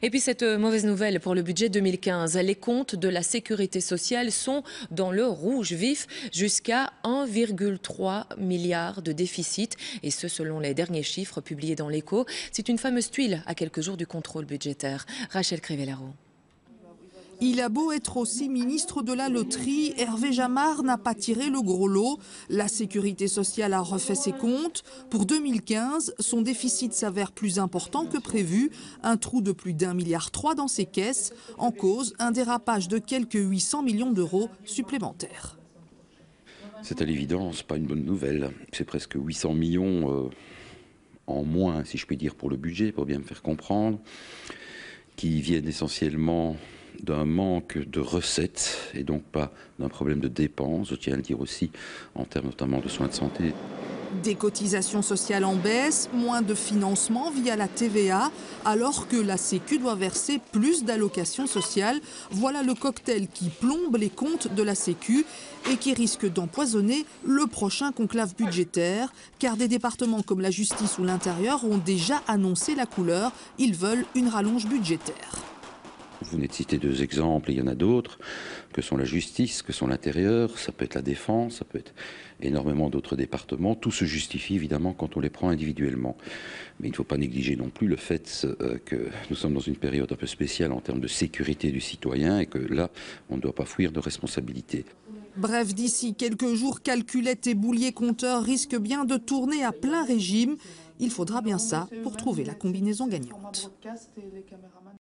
Et puis cette mauvaise nouvelle pour le budget 2015. Les comptes de la sécurité sociale sont dans le rouge vif, jusqu'à 1,3 milliard de déficit. Et ce, selon les derniers chiffres publiés dans l'Écho. C'est une fameuse tuile à quelques jours du contrôle budgétaire. Rachel Crivellaro. Il a beau être aussi ministre de la loterie, Hervé Jamard n'a pas tiré le gros lot. La sécurité sociale a refait ses comptes. Pour 2015, son déficit s'avère plus important que prévu. Un trou de plus d'1,3 milliard dans ses caisses. En cause, un dérapage de quelques 800 millions d'euros supplémentaires. C'est à l'évidence pas une bonne nouvelle. C'est presque 800 millions en moins, si je puis dire, pour le budget, pour bien me faire comprendre, qui viennent essentiellement d'un manque de recettes et donc pas d'un problème de dépenses, je tiens à le dire aussi, en termes notamment de soins de santé. Des cotisations sociales en baisse, moins de financement via la TVA, alors que la Sécu doit verser plus d'allocations sociales. Voilà le cocktail qui plombe les comptes de la Sécu et qui risque d'empoisonner le prochain conclave budgétaire, car des départements comme la justice ou l'intérieur ont déjà annoncé la couleur. Ils veulent une rallonge budgétaire. Vous venez de citer deux exemples, et il y en a d'autres, que sont la justice, que sont l'intérieur, ça peut être la défense, ça peut être énormément d'autres départements. Tout se justifie évidemment quand on les prend individuellement. Mais il ne faut pas négliger non plus le fait que nous sommes dans une période un peu spéciale en termes de sécurité du citoyen et que là, on ne doit pas fuir de responsabilités. Bref, d'ici quelques jours, calculettes et bouliers compteurs risquent bien de tourner à plein régime. Il faudra bien ça pour trouver la combinaison gagnante.